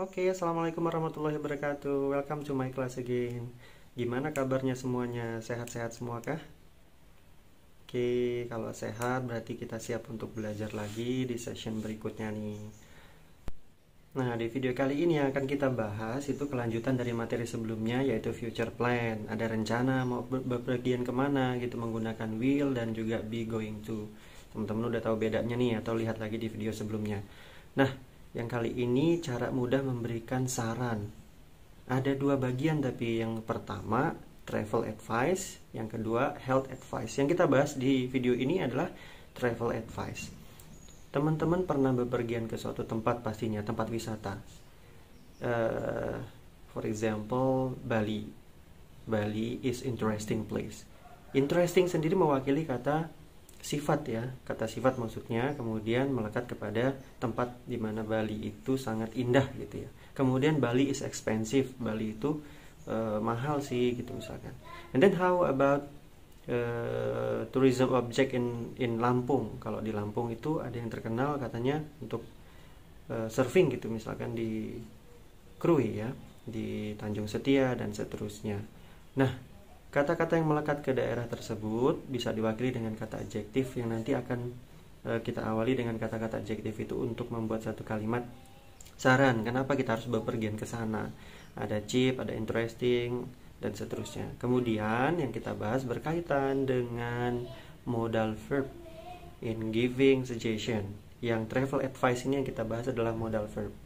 Oke, assalamualaikum warahmatullahi wabarakatuh. Welcome to my class again. Gimana kabarnya semuanya? Sehat-sehat semua kah? Oke, kalau sehat berarti kita siap untuk belajar lagi di session berikutnya nih. Nah, di video kali ini yang akan kita bahas itu kelanjutan dari materi sebelumnya, yaitu future plan. Ada rencana mau bepergian kemana gitu menggunakan will dan juga be going to. Teman-teman udah tahu bedanya nih atau lihat lagi di video sebelumnya. Nah, yang kali ini cara mudah memberikan saran. Ada dua bagian, tapi yang pertama travel advice, yang kedua health advice. Yang kita bahas di video ini adalah travel advice. Teman-teman pernah bepergian ke suatu tempat, pastinya tempat wisata. For example, Bali. Bali is interesting place. Interesting sendiri mewakili kata sifat ya, kata sifat maksudnya, kemudian melekat kepada tempat di mana Bali itu sangat indah gitu ya. Kemudian Bali is expensive, Bali itu mahal sih gitu misalkan. And then how about tourism object in Lampung? Kalau di Lampung itu ada yang terkenal katanya untuk surfing gitu misalkan di Krui ya, di Tanjung Setia dan seterusnya. Nah, kata-kata yang melekat ke daerah tersebut bisa diwakili dengan kata adjektif yang nanti akan kita awali dengan kata-kata adjektif itu untuk membuat satu kalimat saran kenapa kita harus bepergian ke sana. Ada cheap, ada interesting, dan seterusnya. Kemudian yang kita bahas berkaitan dengan modal verb in giving suggestion. Yang travel advice ini yang kita bahas adalah modal verb.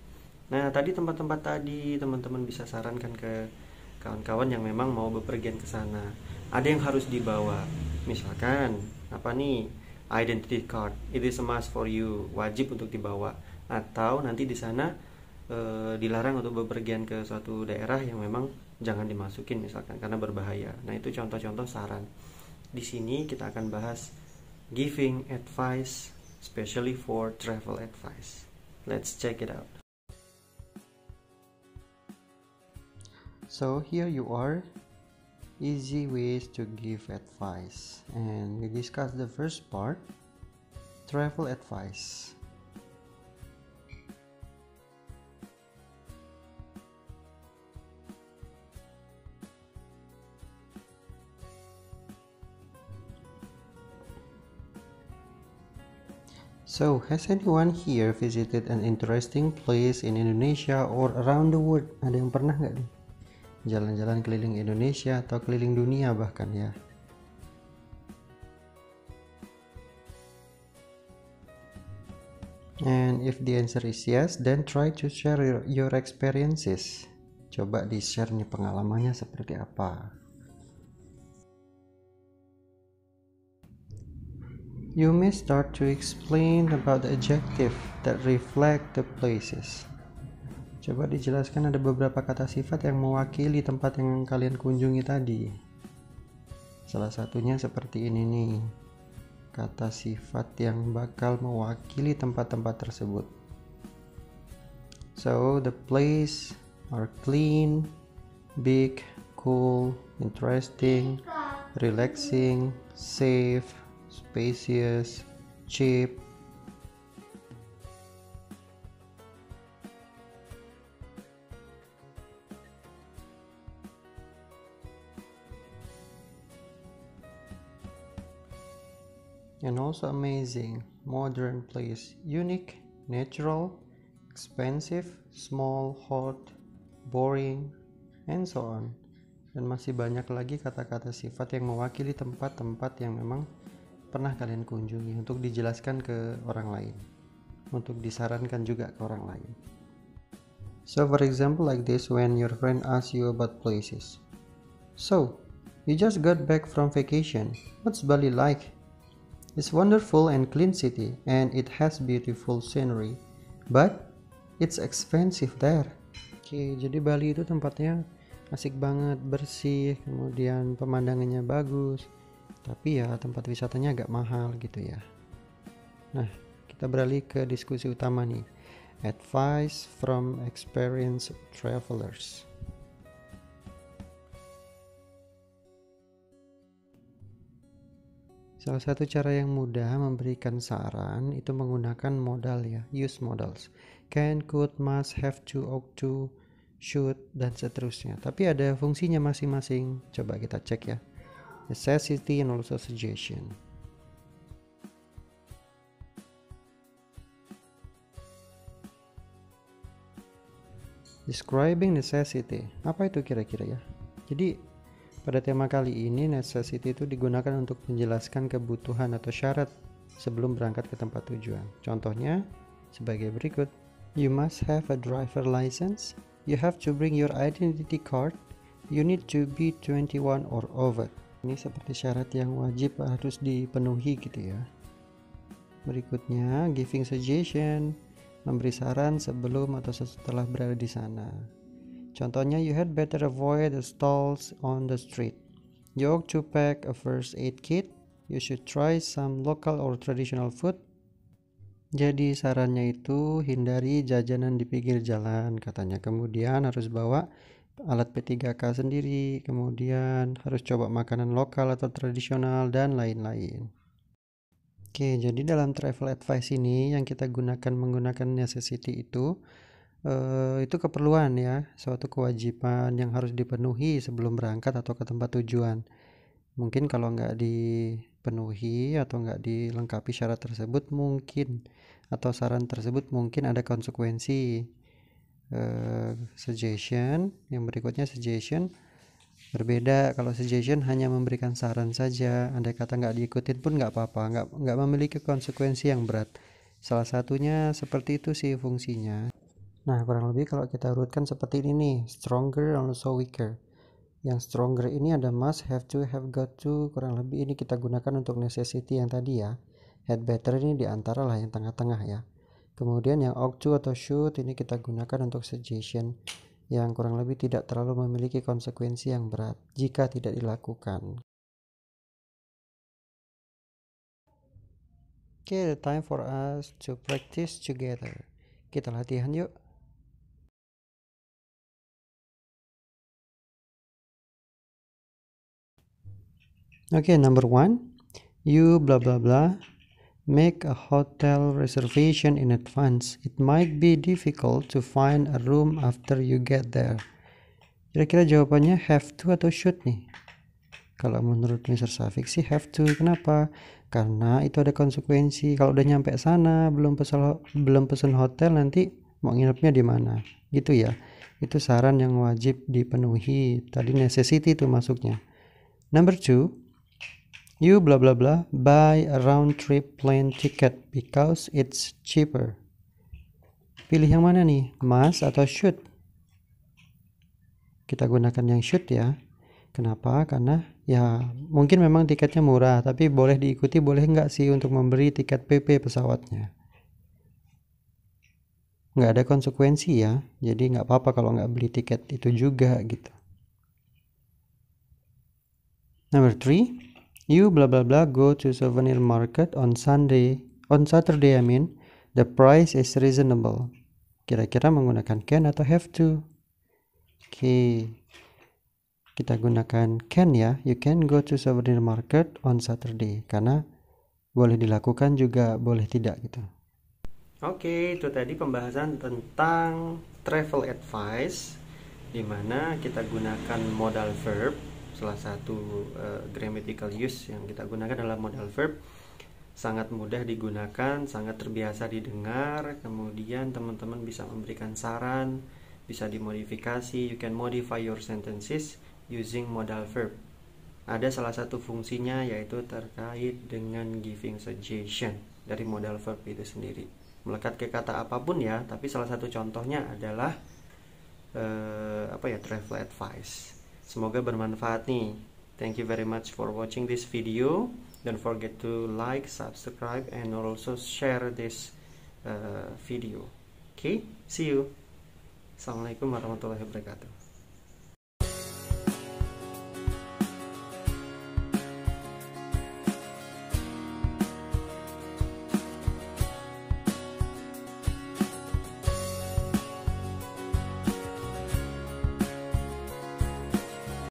Nah, tadi tempat-tempat tadi teman-teman bisa sarankan ke kawan-kawan yang memang mau bepergian ke sana. Ada yang harus dibawa. Misalkan apa nih? Identity card. It is a must for you. Wajib untuk dibawa. Atau nanti di sana dilarang untuk bepergian ke suatu daerah yang memang jangan dimasukin misalkan karena berbahaya. Nah, itu contoh-contoh saran. Di sini kita akan bahas giving advice especially for travel advice. Let's check it out. So here you are, easy ways to give advice, and we discuss the first part, travel advice. So, has anyone here visited an interesting place in Indonesia or around the world? Ada yang pernah nggak nih jalan-jalan keliling Indonesia atau keliling dunia bahkan ya? And if the answer is yes, then try to share your experiences. Coba di-share nih pengalamannya seperti apa. You may start to explain about the adjective that reflect the places. Coba dijelaskan ada beberapa kata sifat yang mewakili tempat yang kalian kunjungi tadi. Salah satunya seperti ini nih. Kata sifat yang bakal mewakili tempat-tempat tersebut. So, the place are clean, big, cool, interesting, relaxing, safe, spacious, cheap. And also amazing, modern place, unique, natural, expensive, small, hot, boring, and so on. Dan masih banyak lagi kata-kata sifat yang mewakili tempat-tempat yang memang pernah kalian kunjungi untuk dijelaskan ke orang lain, untuk disarankan juga ke orang lain. So for example like this, when your friend asks you about places. So, you just got back from vacation. What's Bali like? It's wonderful and clean city and it has beautiful scenery, but it's expensive there. Oke, jadi Bali itu tempatnya asik banget, bersih, kemudian pemandangannya bagus, tapi ya tempat wisatanya agak mahal gitu ya. Nah, kita beralih ke diskusi utama nih. Advice from experienced travelers. Salah satu cara yang mudah memberikan saran itu menggunakan modal ya, use modals. Can, could, must, have to, ought to, should, dan seterusnya. Tapi ada fungsinya masing-masing. Coba kita cek ya. Necessity and also suggestion. Describing necessity. Apa itu kira-kira ya? Jadi pada tema kali ini necessity itu digunakan untuk menjelaskan kebutuhan atau syarat sebelum berangkat ke tempat tujuan. Contohnya sebagai berikut. You must have a driver license. You have to bring your identity card. You need to be 21 or over. Ini seperti syarat yang wajib harus dipenuhi gitu ya. Berikutnya, giving suggestion, memberi saran sebelum atau setelah berada di sana. Contohnya, you had better avoid the stalls on the street. You ought to pack a first aid kit. You should try some local or traditional food. Jadi sarannya itu hindari jajanan di pinggir jalan katanya. Kemudian harus bawa alat P3K sendiri. Kemudian harus coba makanan lokal atau tradisional dan lain-lain. Oke, jadi dalam travel advice ini yang kita gunakan menggunakan necessity itu keperluan ya, suatu kewajiban yang harus dipenuhi sebelum berangkat atau ke tempat tujuan. Mungkin kalau nggak dipenuhi atau nggak dilengkapi syarat tersebut mungkin, atau saran tersebut mungkin ada konsekuensi. Suggestion, yang berikutnya suggestion berbeda. Kalau suggestion hanya memberikan saran saja, andai kata nggak diikutin pun nggak apa-apa, nggak memiliki konsekuensi yang berat. Salah satunya seperti itu sih fungsinya. Nah, kurang lebih kalau kita urutkan seperti ini nih, stronger and also weaker. Yang stronger ini ada must, have to, have got to, kurang lebih ini kita gunakan untuk necessity yang tadi ya. Had better ini diantara lah yang tengah-tengah ya. Kemudian yang ought to atau should ini kita gunakan untuk suggestion yang kurang lebih tidak terlalu memiliki konsekuensi yang berat jika tidak dilakukan. Okay, the time for us to practice together. Kita latihan yuk. Okay, number 1, you blah blah blah make a hotel reservation in advance. It might be difficult to find a room after you get there. Kira-kira jawabannya have to atau should nih? Kalau menurut Mr. Safik sih have to. Kenapa? Karena itu ada konsekuensi. Kalau udah nyampe sana belum pesen hotel, nanti mau nginepnya di mana? Gitu ya. Itu saran yang wajib dipenuhi. Tadi necessity itu masuknya. Number 2, you blah blah blah buy a round trip plane ticket because it's cheaper. Pilih yang mana nih? Must atau should? Kita gunakan yang should ya. Kenapa? Karena ya mungkin memang tiketnya murah, tapi boleh diikuti boleh nggak sih untuk memberi tiket PP pesawatnya. Nggak ada konsekuensi ya, jadi nggak apa-apa kalau nggak beli tiket itu juga gitu. Number 3, you blah blah blah go to souvenir market on Saturday. The price is reasonable. Kira-kira menggunakan can atau have to? Oke, kita gunakan can ya. You can go to souvenir market on Saturday, karena boleh dilakukan juga boleh tidak gitu. Oke, itu tadi pembahasan tentang travel advice, di mana kita gunakan modal verb. Salah satu grammatical use yang kita gunakan adalah modal verb. Sangat mudah digunakan, sangat terbiasa didengar. Kemudian teman-teman bisa memberikan saran, bisa dimodifikasi. You can modify your sentences using modal verb. Ada salah satu fungsinya yaitu terkait dengan giving suggestion dari modal verb itu sendiri. Melekat ke kata apapun ya, tapi salah satu contohnya adalah travel advice. Semoga bermanfaat nih. Thank you very much for watching this video. Don't forget to like, subscribe, and also share this video. Okay, see you. Assalamualaikum warahmatullahi wabarakatuh.